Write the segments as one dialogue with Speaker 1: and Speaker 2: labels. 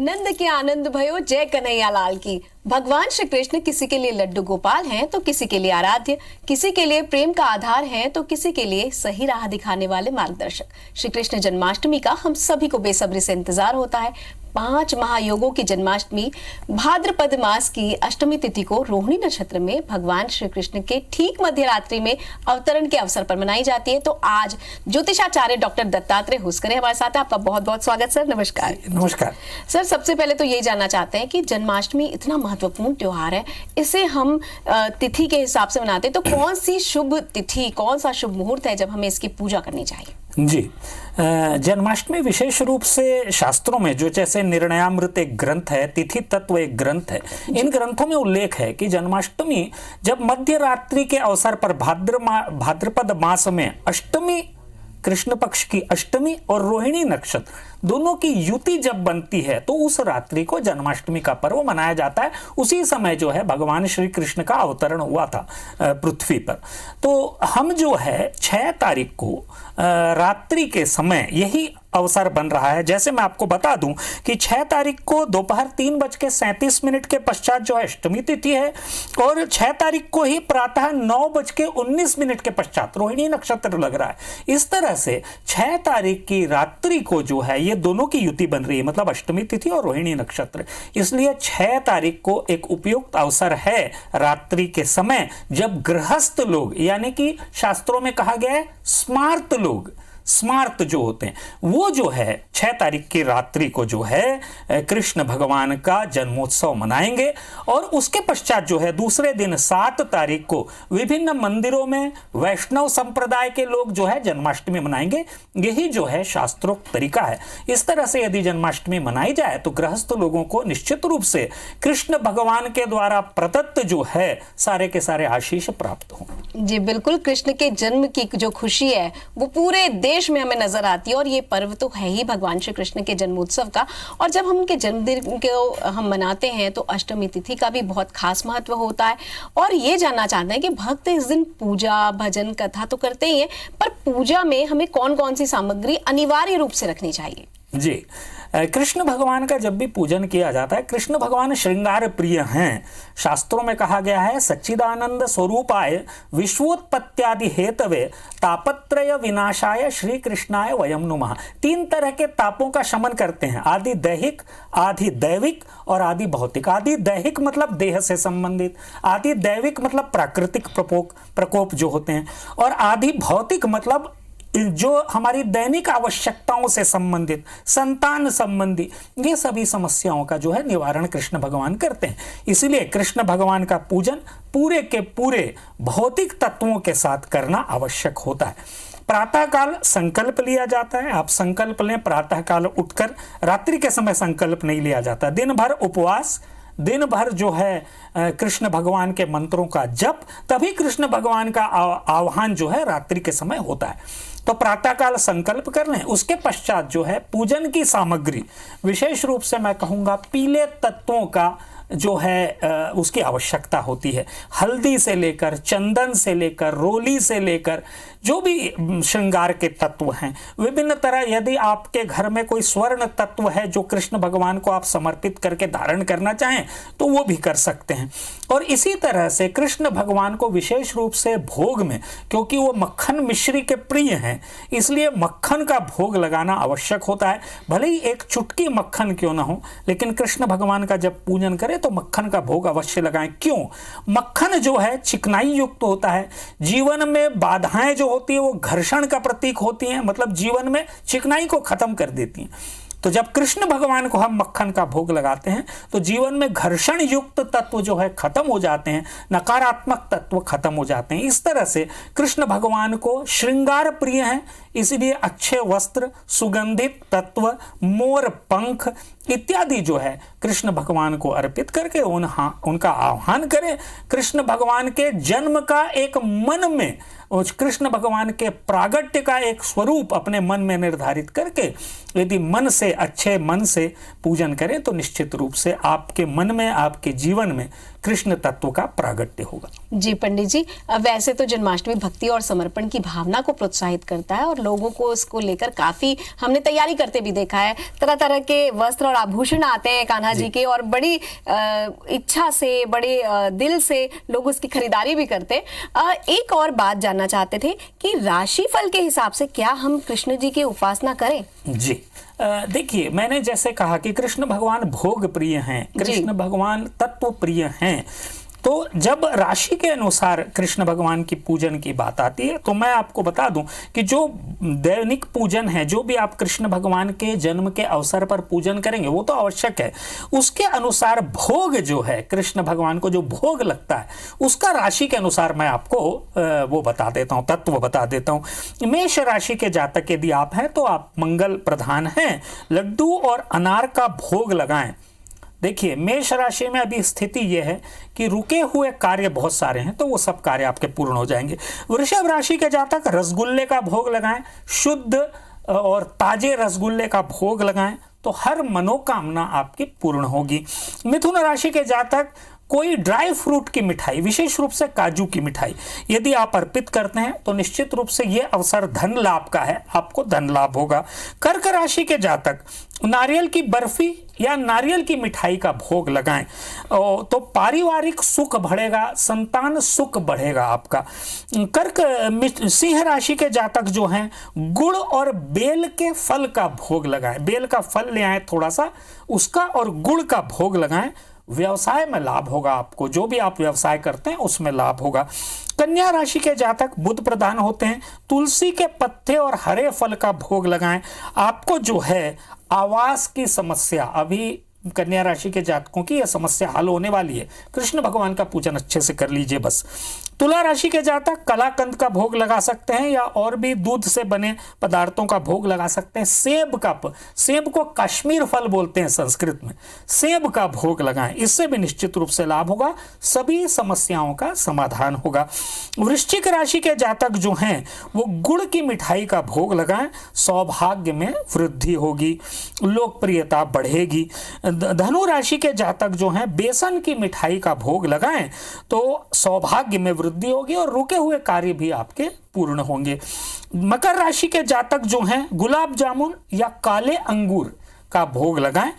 Speaker 1: नंद के आनंद भयो जय कन्हैया लाल की। भगवान श्री कृष्ण किसी के लिए लड्डू गोपाल हैं तो किसी के लिए आराध्य, किसी के लिए प्रेम का आधार हैं तो किसी के लिए सही राह दिखाने वाले मार्गदर्शक। श्री कृष्ण जन्माष्टमी का हम सभी को बेसब्री से इंतजार होता है। 5 महायोगों की जन्माष्टमी भाद्रपद मास की अष्टमी तिथि को रोहिणी नक्षत्र में भगवान श्री कृष्ण के ठीक मध्य रात्रि में अवतरण के अवसर पर मनाई जाती है। तो आज ज्योतिषाचार्य डॉक्टर दत्तात्रेय हुस्करे हमारे साथ है। आपका बहुत बहुत स्वागत सर। नमस्कार।
Speaker 2: नमस्कार
Speaker 1: सर, सबसे पहले तो ये जानना चाहते हैं कि जन्माष्टमी इतना महत्वपूर्ण त्योहार है, इसे हम तिथि के हिसाब से मनाते हैं, तो कौन सी शुभ तिथि, कौन सा शुभ मुहूर्त है जब हमें इसकी पूजा करनी चाहिए?
Speaker 2: जी, जन्माष्टमी विशेष रूप से शास्त्रों में जो जैसे निर्णयामृत एक ग्रंथ है, तिथि तत्व एक ग्रंथ है, इन ग्रंथों में उल्लेख है कि जन्माष्टमी जब मध्य रात्रि के अवसर पर भाद्रपद मास में अष्टमी, कृष्ण पक्ष की अष्टमी और रोहिणी नक्षत्र दोनों की युति जब बनती है तो उस रात्रि को जन्माष्टमी का पर्व मनाया जाता है। उसी समय जो है भगवान श्री कृष्ण का अवतरण हुआ था पृथ्वी पर। तो हम जो है 6 तारीख को रात्रि के समय यही अवसर बन रहा है। जैसे मैं आपको बता दूं कि 6 तारीख को दोपहर 3:37 के पश्चात जो है अष्टमी तिथि है और 6 तारीख को ही प्रातः 9:19 के पश्चात रोहिणी नक्षत्र लग रहा है। इस तरह से 6 तारीख की रात्रि को जो है ये दोनों की युति बन रही है, मतलब अष्टमी तिथि और रोहिणी नक्षत्र। इसलिए 6 तारीख को एक उपयुक्त अवसर है रात्रि के समय जब गृहस्थ लोग, यानी कि शास्त्रों में कहा गया है स्मार्त लोग, स्मार्त जो होते हैं वो जो है 6 तारीख की रात्रि को जो है कृष्ण भगवान का जन्मोत्सव मनाएंगे। और उसके पश्चात जो है दूसरे दिन 7 तारीख को विभिन्न मंदिरों में वैष्णव संप्रदाय के लोग जो है जन्माष्टमी मनाएंगे। यही जो है शास्त्रोक्त तरीका है। इस तरह से यदि जन्माष्टमी मनाई जाए तो गृहस्थ लोगों को निश्चित रूप से कृष्ण भगवान के द्वारा प्रदत्त जो है सारे के सारे आशीष प्राप्त हों।
Speaker 1: जी बिल्कुल, कृष्ण के जन्म की जो खुशी है वो पूरे देश में हमें नजर आती है और ये पर्व तो है ही भगवान श्री कृष्ण के जन्मोत्सव का। और जब हम उनके जन्मदिन को हम मनाते हैं तो अष्टमी तिथि का भी बहुत खास महत्व होता है। और ये जानना चाहते हैं कि भक्त इस दिन पूजा, भजन, कथा तो करते ही हैं, पर पूजा में हमें कौन कौन सी सामग्री अनिवार्य रूप से रखनी चाहिए? जी,
Speaker 2: कृष्ण भगवान का जब भी पूजन किया जाता है, कृष्ण भगवान श्रृंगार प्रिय हैं। शास्त्रों में कहा गया है सच्चिदानंद स्वरूपाय विश्वोत्पत्त्यादि हेतवे तापत्रय विनाशाय श्री कृष्णाय वयम नुमः। 3 तरह के तापों का शमन करते हैं, आदि दैहिक, आदि दैविक और आदि भौतिक। आदि दैहिक मतलब देह से संबंधित, आदि दैविक मतलब प्राकृतिक प्रकोप जो होते हैं, और आदि भौतिक मतलब जो हमारी दैनिक आवश्यकताओं से संबंधित, संतान संबंधी, ये सभी समस्याओं का जो है निवारण कृष्ण भगवान करते हैं। इसीलिए कृष्ण भगवान का पूजन पूरे के पूरे भौतिक तत्वों के साथ करना आवश्यक होता है। प्रातःकाल संकल्प लिया जाता है। आप संकल्प लें, प्रातःकाल उठकर, रात्रि के समय संकल्प नहीं लिया जाता। दिन भर उपवास, दिन भर जो है कृष्ण भगवान के मंत्रों का जप, तभी कृष्ण भगवान का आह्वान जो है रात्रि के समय होता है। तो प्रातःकाल संकल्प कर लें। उसके पश्चात जो है पूजन की सामग्री, विशेष रूप से मैं कहूँगा पीले तत्वों का जो है उसकी आवश्यकता होती है। हल्दी से लेकर, चंदन से लेकर, रोली से लेकर, जो भी श्रृंगार के तत्व हैं, विभिन्न तरह, यदि आपके घर में कोई स्वर्ण तत्व है जो कृष्ण भगवान को आप समर्पित करके धारण करना चाहें तो वो भी कर सकते हैं। और इसी तरह से कृष्ण भगवान को विशेष रूप से भोग में, क्योंकि वो मक्खन मिश्री के प्रिय हैं, इसलिए मक्खन का भोग लगाना आवश्यक होता है। भले ही एक चुटकी मक्खन क्यों ना हो, लेकिन कृष्ण भगवान का जब पूजन करें तो मक्खन का भोग अवश्य लगाएं। क्यों? मक्खन जो है चिकनाई युक्त होता है। जीवन में बाधाएं जो होती है वो घर्षण का प्रतीक होती हैं, मतलब जीवन में चिकनाई को खत्म कर देती हैं। तो जब कृष्ण भगवान को हम मक्खन का भोग लगाते हैं तो जीवन में घर्षण युक्त तत्व जो है खत्म हो जाते हैं, नकारात्मक तत्व खत्म हो जाते हैं। इस तरह से कृष्ण भगवान को श्रृंगार प्रिय हैं, इसलिए अच्छे वस्त्र, सुगंधित तत्व, मोर पंख इत्यादि जो है कृष्ण भगवान को अर्पित करके उनका आह्वान करें। कृष्ण भगवान के जन्म का एक मन में, कृष्ण भगवान के प्रागट्य का एक स्वरूप अपने मन में निर्धारित करके यदि मन से, अच्छे मन से पूजन करें तो निश्चित रूप से आपके मन में, आपके जीवन में कृष्ण तत्व का प्रागट्य होगा।
Speaker 1: जी पंडित जी, वैसे तो जन्माष्टमी भक्ति और समर्पण की भावना को प्रोत्साहित करता है और लोगों को इसको लेकर काफी हमने तैयारी करते भी देखा है। तरह तरह के वस्त्र और आभूषण आते हैं कान्हा जी के और बड़ी इच्छा से, बड़े दिल से लोग उसकी खरीदारी भी करते। एक और बात जानना चाहते थे कि राशिफल के हिसाब से क्या हम कृष्ण जी की उपासना करें?
Speaker 2: जी देखिए, मैंने जैसे कहा कि कृष्ण भगवान भोग प्रिय हैं, कृष्ण भगवान तत्व प्रिय हैं, तो जब राशि के अनुसार कृष्ण भगवान की पूजन की बात आती है तो मैं आपको बता दूं कि जो दैनिक पूजन है, जो भी आप कृष्ण भगवान के जन्म के अवसर पर पूजन करेंगे वो तो आवश्यक है, उसके अनुसार भोग जो है, कृष्ण भगवान को जो भोग लगता है उसका राशि के अनुसार मैं आपको वो बता देता हूँ, तत्व बता देता हूँ। मेष राशि के जातक यदि आप हैं तो आप मंगल प्रधान हैं, लड्डू और अनार का भोग लगाएं। देखिए, मेष राशि में अभी स्थिति यह है कि रुके हुए कार्य बहुत सारे हैं, तो वो सब कार्य आपके पूर्ण हो जाएंगे। वृषभ राशि के जातक रसगुल्ले का भोग लगाएं, शुद्ध और ताजे रसगुल्ले का भोग लगाएं तो हर मनोकामना आपकी पूर्ण होगी। मिथुन राशि के जातक कोई ड्राई फ्रूट की मिठाई, विशेष रूप से काजू की मिठाई यदि आप अर्पित करते हैं तो निश्चित रूप से यह अवसर धन लाभ का है, आपको धन लाभ होगा। कर्क राशि के जातक नारियल की बर्फी या नारियल की मिठाई का भोग लगाएं तो पारिवारिक सुख बढ़ेगा, संतान सुख बढ़ेगा आपका। सिंह राशि के जातक जो हैं गुड़ और बेल के फल का भोग लगाएं, बेल का फल ले आए थोड़ा सा उसका और गुड़ का भोग लगाएं, व्यवसाय में लाभ होगा आपको, जो भी आप व्यवसाय करते हैं उसमें लाभ होगा। कन्या राशि के जातक बुध प्रधान होते हैं, तुलसी के पत्ते और हरे फल का भोग लगाएं। आपको जो है आवास की समस्या, अभी कन्या राशि के जातकों की यह समस्या हल होने वाली है, कृष्ण भगवान का पूजन अच्छे से कर लीजिए बस। तुला राशि के जातक कलाकंद का भोग लगा सकते हैं या और भी दूध से बने पदार्थों का भोग लगा सकते हैं। सेब को कश्मीर फल बोलते हैं संस्कृत में, सेब का भोग लगाएं, इससे भी निश्चित रूप से लाभ होगा, सभी समस्याओं का समाधान होगा। वृश्चिक राशि के जातक जो हैं वो गुड़ की मिठाई का भोग लगाएं, सौभाग्य में वृद्धि होगी, लोकप्रियता बढ़ेगी। धनु राशि के जातक जो हैं बेसन की मिठाई का भोग लगाएं तो सौभाग्य में वृद्धि होगी और रुके हुए कार्य भी आपके पूर्ण होंगे। मकर राशि के जातक जो हैं गुलाब जामुन या काले अंगूर का भोग लगाएं,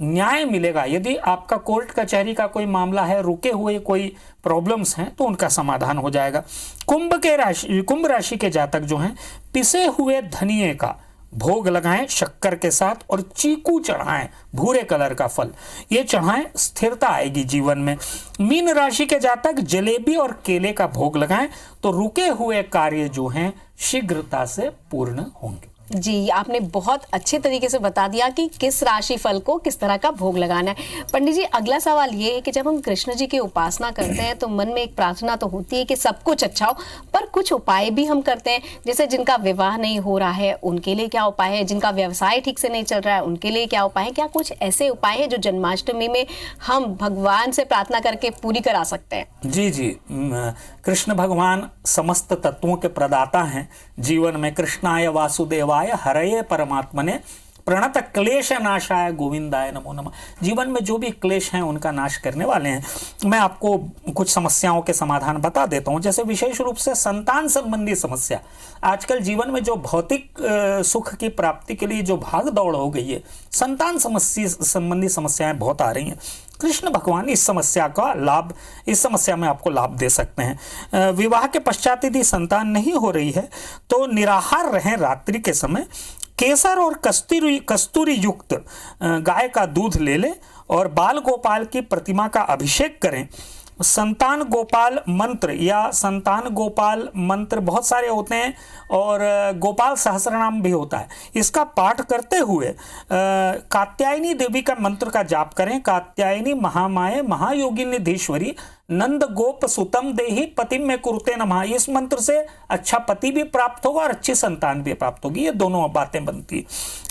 Speaker 2: न्याय मिलेगा। यदि आपका कोर्ट कचहरी का कोई मामला है, रुके हुए कोई प्रॉब्लम्स हैं तो उनका समाधान हो जाएगा। कुंभ राशि के जातक जो हैं पिसे हुए धनिये का भोग लगाएं शक्कर के साथ और चीकू चढ़ाएं, भूरे कलर का फल ये चढ़ाएं, स्थिरता आएगी जीवन में। मीन राशि के जातक जलेबी और केले का भोग लगाएं तो रुके हुए कार्य जो हैं शीघ्रता से पूर्ण होंगे।
Speaker 1: जी, आपने बहुत अच्छे तरीके से बता दिया कि किस राशि फल को किस तरह का भोग लगाना है। पंडित जी, अगला सवाल ये है कि जब हम कृष्ण जी की उपासना करते हैं तो मन में एक प्रार्थना तो होती है कि सब कुछ अच्छा हो, पर कुछ उपाय भी हम करते हैं, जैसे जिनका विवाह नहीं हो रहा है उनके लिए क्या उपाय है, जिनका व्यवसाय ठीक से नहीं चल रहा है उनके लिए क्या उपाय है, क्या कुछ ऐसे उपाय है जो जन्माष्टमी में हम भगवान से प्रार्थना करके पूरी करा सकते हैं?
Speaker 2: जी, कृष्ण भगवान समस्त तत्वों के प्रदाता हैं। जीवन में कृष्णाय वासुदेवाय हरये परमात्मने प्रणत क्लेश नाशाय गोविंदाय नमो नमः, जीवन में जो भी क्लेश हैं उनका नाश करने वाले हैं। मैं आपको कुछ समस्याओं के समाधान बता देता हूं, जैसे विशेष रूप से संतान संबंधी समस्या। आजकल जीवन में जो भौतिक सुख की प्राप्ति के लिए जो भाग दौड़ हो गई है, संतान संबंधी समस्याएं बहुत आ रही हैं। कृष्ण भगवान इस समस्या में आपको लाभ दे सकते हैं। विवाह के पश्चात यदि संतान नहीं हो रही है तो निराहार रहें, रात्रि के समय केसर और कस्तूरी युक्त गाय का दूध ले लें और बाल गोपाल की प्रतिमा का अभिषेक करें। संतान गोपाल मंत्र या संतान गोपाल मंत्र बहुत सारे होते हैं और गोपाल सहस्रनाम भी होता है, इसका पाठ करते हुए कात्यायनी देवी का मंत्र का जाप करें। कात्यायनी महामाये महायोगिनीधीश्वरी नंद गोप सुतम देही पतिम में कुरुते नमः, इस मंत्र से अच्छा पति भी प्राप्त होगा और अच्छी संतान भी प्राप्त होगी, ये दोनों बातें बनती है।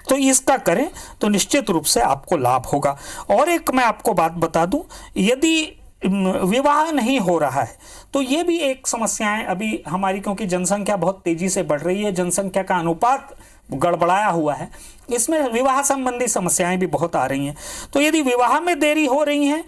Speaker 2: तो इसका करें तो निश्चित रूप से आपको लाभ होगा। और एक मैं आपको बात बता दूं, यदि विवाह नहीं हो रहा है तो ये भी एक समस्या है अभी हमारी, क्योंकि जनसंख्या बहुत तेजी से बढ़ रही है, जनसंख्या का अनुपात गड़बड़ाया हुआ है, इसमें विवाह संबंधी समस्याएं भी बहुत आ रही हैं। तो यदि विवाह में देरी हो रही है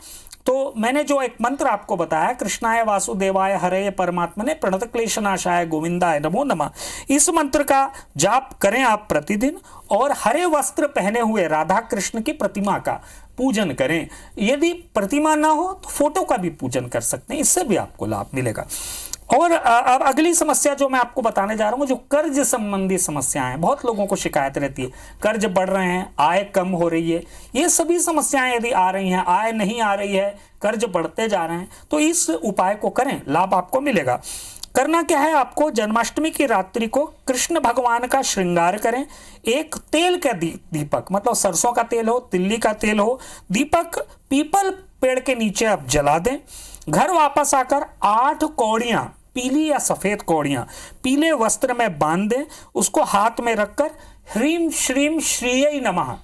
Speaker 2: तो मैंने जो एक मंत्र आपको बताया, कृष्णाय वासुदेवाय हरे परमात्मने प्रणत क्लेशनाशाय गोविंदाय नमो नमः, इस मंत्र का जाप करें आप प्रतिदिन, और हरे वस्त्र पहने हुए राधा कृष्ण की प्रतिमा का पूजन करें। यदि प्रतिमा ना हो तो फोटो का भी पूजन कर सकते हैं, इससे भी आपको लाभ मिलेगा। और अब अगली समस्या जो मैं आपको बताने जा रहा हूं, जो कर्ज संबंधी समस्याएं हैं, बहुत लोगों को शिकायत रहती है, कर्ज बढ़ रहे हैं, आय कम हो रही है, ये सभी समस्याएं यदि आ रही हैं, आय नहीं आ रही है, कर्ज बढ़ते जा रहे हैं, तो इस उपाय को करें, लाभ आपको मिलेगा। करना क्या है, आपको जन्माष्टमी की रात्रि को कृष्ण भगवान का श्रृंगार करें। एक तेल का दीपक, मतलब सरसों का तेल हो, तिल्ली का तेल हो, दीपक पीपल पेड़ के नीचे आप जला दें। घर वापस आकर 8 कौड़ियां, पीली या सफेद कौड़ियां पीले वस्त्र में बांध दें, उसको हाथ में रखकर ह्रीम श्रीम श्रीयै नमः,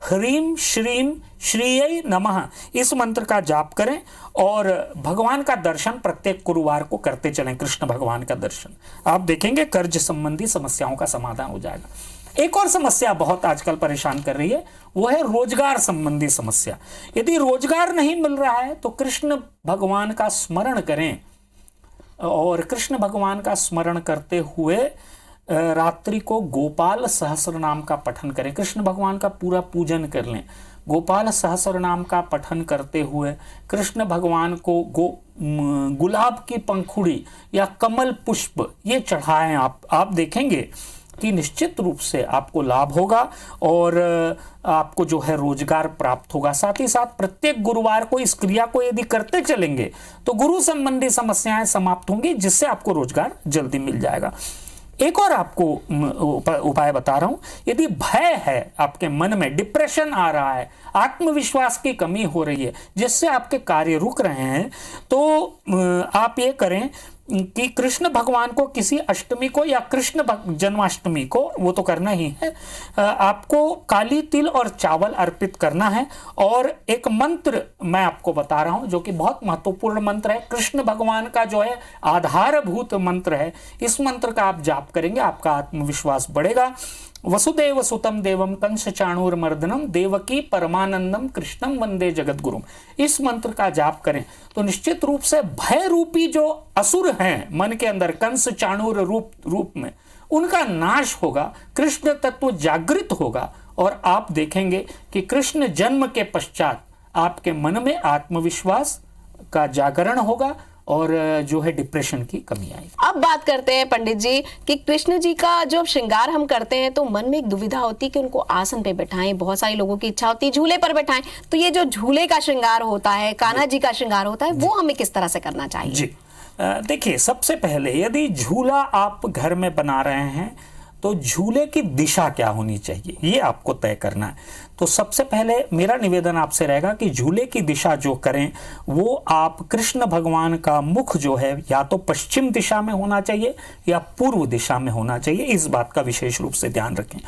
Speaker 2: ह्रीम श्रीम श्रीयै नमः, इस मंत्र का जाप करें और भगवान का दर्शन प्रत्येक गुरुवार को करते चलें। कृष्ण भगवान का दर्शन, आप देखेंगे कर्ज संबंधी समस्याओं का समाधान हो जाएगा। एक और समस्या बहुत आजकल परेशान कर रही है, वो है रोजगार संबंधी समस्या। यदि रोजगार नहीं मिल रहा है तो कृष्ण भगवान का स्मरण करें, और कृष्ण भगवान का स्मरण करते हुए रात्रि को गोपाल सहस्र नाम का पठन करें। कृष्ण भगवान का पूरा पूजन कर लें। गोपाल सहस्र नाम का पठन करते हुए कृष्ण भगवान को गुलाब की पंखुड़ी या कमल पुष्प ये चढ़ाएं आप देखेंगे कि निश्चित रूप से आपको लाभ होगा और आपको जो है रोजगार प्राप्त होगा। साथ ही साथ प्रत्येक गुरुवार को इस क्रिया को यदि करते चलेंगे तो गुरु संबंधी समस्याएं समाप्त होंगी, जिससे आपको रोजगार जल्दी मिल जाएगा। एक और आपको उपाय बता रहा हूं, यदि भय है आपके मन में, डिप्रेशन आ रहा है, आत्मविश्वास की कमी हो रही है, जिससे आपके कार्य रुक रहे हैं, तो आप ये करें कि कृष्ण भगवान को किसी अष्टमी को या कृष्ण जन्माष्टमी को, वो तो करना ही है, आपको काली तिल और चावल अर्पित करना है। और एक मंत्र मैं आपको बता रहा हूं जो कि बहुत महत्वपूर्ण मंत्र है, कृष्ण भगवान का जो है आधारभूत मंत्र है। इस मंत्र का आप जाप करेंगे, आपका आत्मविश्वास बढ़ेगा। वसुदेव सुतम देवम कंस चाणूरमर्दनम देवकी परमानंदम कृष्णम वंदे जगतगुरुम, इस मंत्र का जाप करें तो निश्चित रूप से भय रूपी जो असुर हैं मन के अंदर कंस चाणूर रूप में, उनका नाश होगा, कृष्ण तत्व जागृत होगा और आप देखेंगे कि कृष्ण जन्म के पश्चात आपके मन में आत्मविश्वास का जागरण होगा और जो है डिप्रेशन की कमी आएगी।
Speaker 1: अब बात करते हैं पंडित जी कि कृष्ण जी का जो श्रृंगार हम करते हैं तो मन में एक दुविधा होती है कि उनको आसन पे बैठाएं, बहुत सारे लोगों की इच्छा होती है झूले पर बैठाएं, तो ये जो झूले का श्रृंगार होता है, कान्हा जी का श्रृंगार होता है, वो हमें किस तरह से करना चाहिए?
Speaker 2: जी देखिए, सबसे पहले यदि झूला आप घर में बना रहे हैं तो झूले की दिशा क्या होनी चाहिए ये आपको तय करना है। तो सबसे पहले मेरा निवेदन आपसे रहेगा कि झूले की दिशा जो करें वो आप कृष्ण भगवान का मुख जो है या तो पश्चिम दिशा में होना चाहिए या पूर्व दिशा में होना चाहिए, इस बात का विशेष रूप से ध्यान रखें।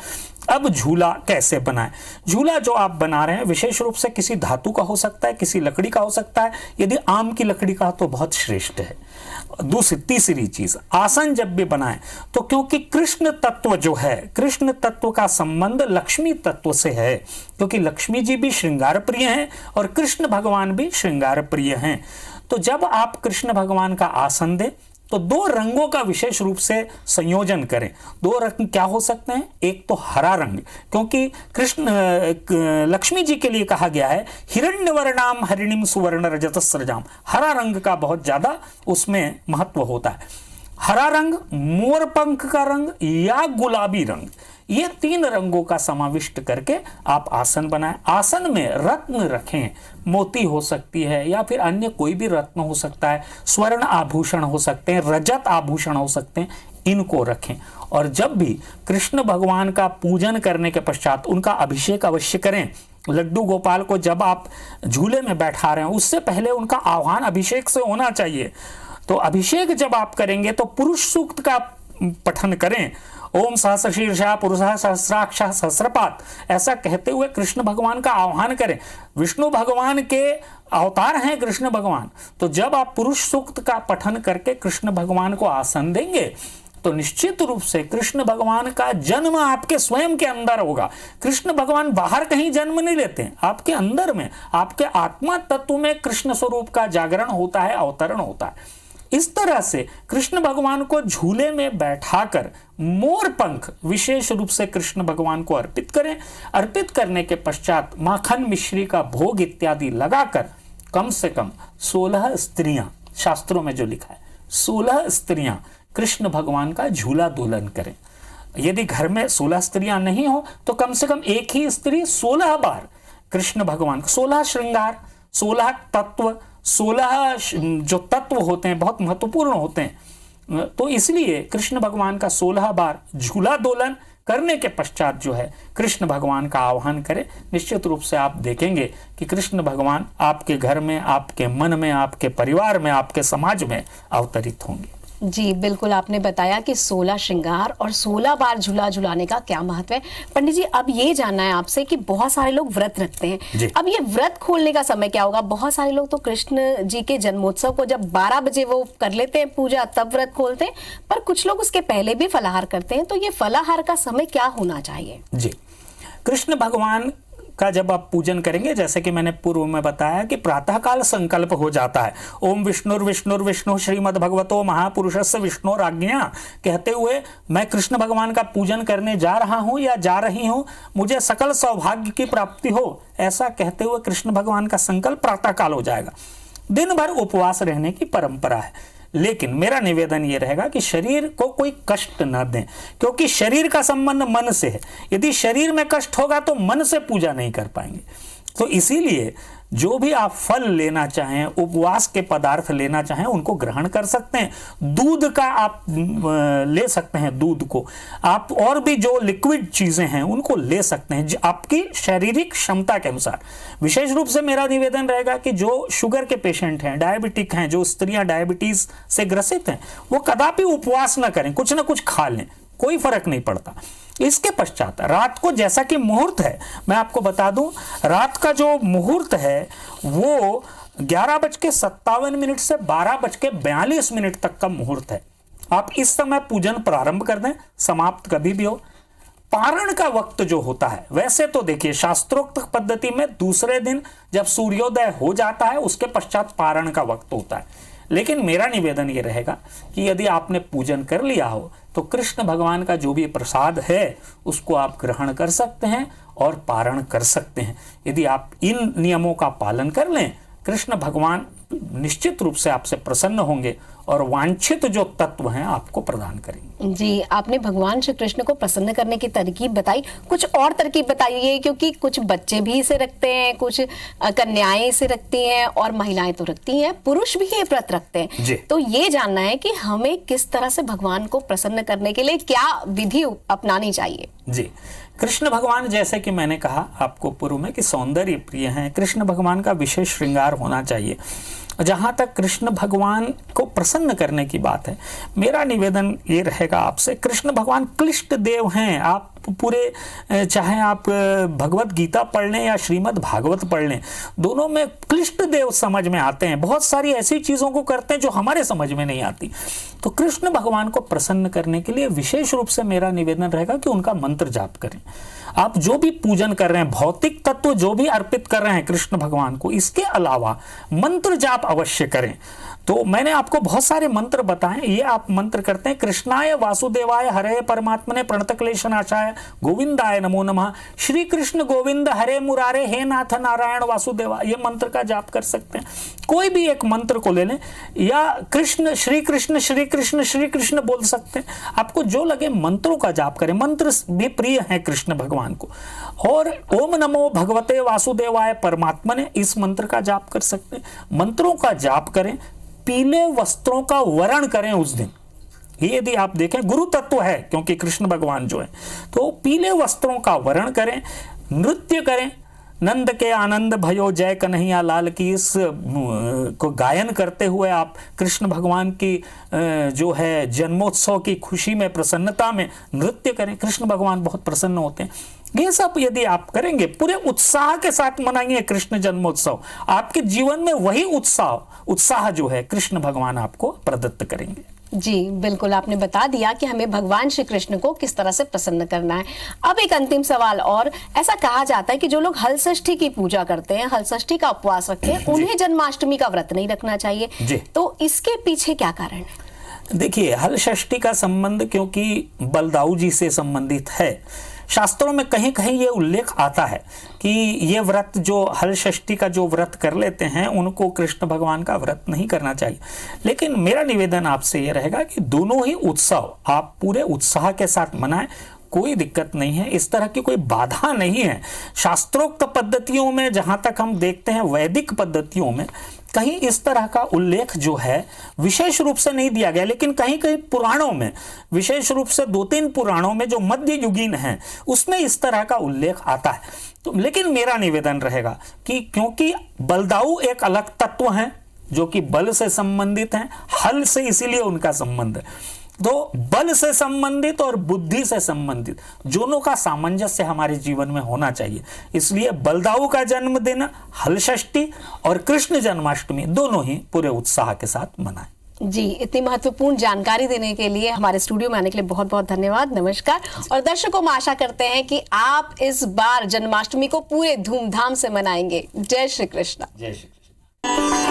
Speaker 2: अब झूला कैसे बनाएं? झूला जो आप बना रहे हैं विशेष रूप से किसी धातु का हो सकता है, किसी लकड़ी का हो सकता है, यदि आम की लकड़ी का तो बहुत श्रेष्ठ है। तीसरी चीज, आसन जब भी बनाएं तो क्योंकि कृष्ण तत्व जो है, कृष्ण तत्व का संबंध लक्ष्मी तत्व से है, क्योंकि लक्ष्मी जी भी श्रृंगार प्रिय हैं और कृष्ण भगवान भी श्रृंगार प्रिय हैं, तो जब आप कृष्ण भगवान का आसन दें तो 2 रंगों का विशेष रूप से संयोजन करें। 2 रंग क्या हो सकते हैं? एक तो हरा रंग, क्योंकि कृष्ण लक्ष्मी जी के लिए कहा गया है हिरण्यवर्णाम हरिणीम सुवर्ण रजतस्रजाम, हरा रंग का बहुत ज्यादा उसमें महत्व होता है। हरा रंग, मोरपंख का रंग या गुलाबी रंग, ये 3 रंगों का समाविष्ट करके आप आसन बनाएं। आसन में रत्न रखें, मोती हो सकती है या फिर अन्य कोई भी रत्न हो सकता है, स्वर्ण आभूषण हो सकते हैं, रजत आभूषण हो सकते हैं, इनको रखें। और जब भी कृष्ण भगवान का पूजन करने के पश्चात उनका अभिषेक अवश्य करें। लड्डू गोपाल को जब आप झूले में बैठा रहे हैं उससे पहले उनका आह्वान अभिषेक से होना चाहिए। तो अभिषेक जब आप करेंगे तो पुरुष सूक्त का पठन करें, ओम सहस्र शीर्षा पुरुषः सहस्राक्ष सहस्रपात, ऐसा कहते हुए कृष्ण भगवान का आह्वान करें। विष्णु भगवान के अवतार हैं कृष्ण भगवान, तो जब आप पुरुष सूक्त का पठन करके कृष्ण भगवान को आसन देंगे तो तो निश्चित रूप से कृष्ण भगवान का जन्म आपके स्वयं के अंदर होगा। कृष्ण भगवान बाहर कहीं जन्म नहीं लेते हैं, आपके अंदर में, आपके आत्मा तत्व में कृष्ण स्वरूप का जागरण होता है, अवतरण होता है। इस तरह से कृष्ण भगवान को झूले में बैठाकर मोर पंख विशेष रूप से कृष्ण भगवान को अर्पित करें। अर्पित करने के पश्चात माखन मिश्री का भोग इत्यादि लगाकर कम से कम 16 स्त्रियां, शास्त्रों में जो लिखा है 16 स्त्रियां कृष्ण भगवान का झूला दोलन करें। यदि घर में 16 स्त्रियां नहीं हो तो कम से कम एक ही स्त्री 16 बार कृष्ण भगवान, 16 श्रृंगार, 16 तत्व, 16 जो तत्व होते हैं बहुत महत्वपूर्ण होते हैं, तो इसलिए कृष्ण भगवान का 16 बार झूला दोलन करने के पश्चात जो है कृष्ण भगवान का आह्वान करें। निश्चित रूप से आप देखेंगे कि कृष्ण भगवान आपके घर में, आपके मन में, आपके परिवार में, आपके समाज में अवतरित होंगे।
Speaker 1: जी बिल्कुल, आपने बताया कि 16 श्रृंगार और 16 बार झूला झुलाने का क्या महत्व है। पंडित जी, अब ये जानना है आपसे कि बहुत सारे लोग व्रत रखते हैं, अब ये व्रत खोलने का समय क्या होगा? बहुत सारे लोग तो कृष्ण जी के जन्मोत्सव को जब 12 बजे वो कर लेते हैं पूजा, तब व्रत खोलते हैं, पर कुछ लोग उसके पहले भी फलाहार करते हैं, तो ये फलाहार का समय क्या होना चाहिए?
Speaker 2: जी, कृष्ण भगवान का जब आप पूजन करेंगे, जैसे कि मैंने पूर्व में बताया कि प्रातःकाल संकल्प हो जाता है, ओम विष्णु श्रीमद् भगवतो महापुरुषस्य विष्णुराज्ञा कहते हुए मैं कृष्ण भगवान का पूजन करने जा रहा हूं या जा रही हूं, मुझे सकल सौभाग्य की प्राप्ति हो, ऐसा कहते हुए कृष्ण भगवान का संकल्प प्रातःकाल हो जाएगा। दिन भर उपवास रहने की परंपरा है, लेकिन मेरा निवेदन यह रहेगा कि शरीर को कोई कष्ट न दें, क्योंकि शरीर का संबंध मन से है। यदि शरीर में कष्ट होगा तो मन से पूजा नहीं कर पाएंगे। तो इसीलिए जो भी आप फल लेना चाहें, उपवास के पदार्थ लेना चाहें, उनको ग्रहण कर सकते हैं। दूध का आप ले सकते हैं, दूध को आप, और भी जो लिक्विड चीजें हैं उनको ले सकते हैं आपकी शारीरिक क्षमता के अनुसार। विशेष रूप से मेरा निवेदन रहेगा कि जो शुगर के पेशेंट हैं, डायबिटिक हैं, जो स्त्रियां डायबिटीज से ग्रसित हैं, वो कदापि उपवास न करें, कुछ ना कुछ खा लें, कोई फर्क नहीं पड़ता। इसके पश्चात रात को, जैसा कि मुहूर्त है, मैं आपको बता दूं, रात का जो मुहूर्त है वो 11:57 से 12:42 तक का मुहूर्त है। आप इस समय पूजन प्रारंभ कर दें, समाप्त कभी भी हो। पारण का वक्त जो होता है, वैसे तो देखिए शास्त्रोक्त पद्धति में दूसरे दिन जब सूर्योदय हो जाता है उसके पश्चात पारण का वक्त होता है, लेकिन मेरा निवेदन ये रहेगा कि यदि आपने पूजन कर लिया हो तो कृष्ण भगवान का जो भी प्रसाद है उसको आप ग्रहण कर सकते हैं और पारण कर सकते हैं। यदि आप इन नियमों का पालन कर लें, कृष्ण भगवान निश्चित रूप से आपसे प्रसन्न होंगे और वांछित जो तत्व हैं आपको प्रदान करेंगे।
Speaker 1: जी, आपने भगवान श्री कृष्ण को प्रसन्न करने की तरकीब बताई, कुछ और तरकीब बताइए, क्योंकि कुछ बच्चे भी इसे रखते हैं, कुछ कन्याएं इसे रखती हैं और महिलाएं तो रखती हैं, पुरुष भी ये व्रत रखते हैं। तो ये जानना है कि हमें किस तरह से भगवान को प्रसन्न करने के लिए क्या विधि अपनानी चाहिए।
Speaker 2: जी, कृष्ण भगवान, जैसे कि मैंने कहा आपको पूर्व में कि सौंदर्य प्रिय हैं, कृष्ण भगवान का विशेष श्रृंगार होना चाहिए। जहाँ तक कृष्ण भगवान को प्रसन्न करने की बात है, मेरा निवेदन ये रहेगा आपसे, कृष्ण भगवान क्लिष्ट देव हैं। आप पूरे, चाहे आप भगवत गीता पढ़ लें या श्रीमद् भागवत पढ़ लें, दोनों में क्लिष्ट देव समझ में आते हैं। बहुत सारी ऐसी चीज़ों को करते हैं जो हमारे समझ में नहीं आती। तो कृष्ण भगवान को प्रसन्न करने के लिए विशेष रूप से मेरा निवेदन रहेगा कि उनका मंत्र जाप करें। आप जो भी पूजन कर रहे हैं, भौतिक तत्व जो भी अर्पित कर रहे हैं कृष्ण भगवान को, इसके अलावा मंत्र जाप अवश्य करें। तो मैंने आपको बहुत सारे मंत्र बताएं, ये आप मंत्र करते हैं, कृष्णाय वासुदेवाय हरे परमात्मने प्रणतक्लेशनाशाय गोविंदाय नमो नमः, श्री कृष्ण गोविंद हरे मुरारे हे नाथ नारायण वासुदेवा, ये मंत्र का जाप कर सकते हैं। कोई भी एक मंत्र को ले लें या कृष्ण श्री कृष्ण श्री कृष्ण श्री कृष्ण बोल सकते हैं। आपको जो लगे मंत्रों का जाप करें, मंत्र भी प्रिय है कृष्ण भगवान को। और ओम नमो भगवते वासुदेवाय परमात्मने, इस मंत्र का जाप कर सकते हैं। मंत्रों का जाप करें, पीले वस्त्रों का वरण करें उस दिन। ये यदि आप देखें गुरु तत्व है, क्योंकि कृष्ण भगवान जो है, तो पीले वस्त्रों का वरण करें, नृत्य करें, नंद के आनंद भयो जय कन्हैया लाल की इस को गायन करते हुए आप कृष्ण भगवान की जो है जन्मोत्सव की खुशी में, प्रसन्नता में नृत्य करें। कृष्ण भगवान बहुत प्रसन्न होते हैं। ये सब यदि आप करेंगे, पूरे उत्साह के साथ मनाएंगे कृष्ण जन्मोत्सव, आपके जीवन में वही उत्साह जो है कृष्ण भगवान आपको प्रदत्त करेंगे।
Speaker 1: जी बिल्कुल, आपने बता दिया कि हमें भगवान श्री कृष्ण को किस तरह से प्रसन्न करना है। अब एक अंतिम सवाल और, ऐसा कहा जाता है कि जो लोग हलषष्ठी की पूजा करते हैं, हलषष्ठी का उपवास रखते हैं, उन्हें जन्माष्टमी का व्रत नहीं रखना चाहिए, तो इसके पीछे क्या कारण है?
Speaker 2: देखिए, हलषष्ठी का संबंध क्योंकि बलदाऊ जी से संबंधित है, शास्त्रों में कहीं कहीं ये उल्लेख आता है कि ये व्रत जो हलषष्ठी का जो व्रत कर लेते हैं उनको कृष्ण भगवान का व्रत नहीं करना चाहिए। लेकिन मेरा निवेदन आपसे ये रहेगा कि दोनों ही उत्सव आप पूरे उत्साह के साथ मनाएं, कोई दिक्कत नहीं है, इस तरह की कोई बाधा नहीं है। शास्त्रोक्त पद्धतियों में जहां तक हम देखते हैं, वैदिक पद्धतियों में कहीं इस तरह का उल्लेख जो है विशेष रूप से नहीं दिया गया, लेकिन कहीं कहीं पुराणों में, विशेष रूप से 2-3 पुराणों में जो मध्य युगीन हैं उसमें इस तरह का उल्लेख आता है। तो लेकिन मेरा निवेदन रहेगा कि क्योंकि बलदाऊ एक अलग तत्व है जो कि बल से संबंधित हैं, हल से इसीलिए उनका संबंध है, तो बल से संबंधित और बुद्धि से संबंधित दोनों का सामंजस्य हमारे जीवन में होना चाहिए। इसलिए बलदाऊ का जन्मदिन, हलषष्ठी और कृष्ण जन्माष्टमी दोनों ही पूरे उत्साह के साथ मनाएं।
Speaker 1: जी, इतनी महत्वपूर्ण जानकारी देने के लिए, हमारे स्टूडियो में आने के लिए बहुत बहुत धन्यवाद। नमस्कार। और दर्शकों, हम आशा करते हैं कि आप इस बार जन्माष्टमी को पूरे धूमधाम से मनाएंगे। जय श्री कृष्ण।
Speaker 2: जय श्री कृष्ण।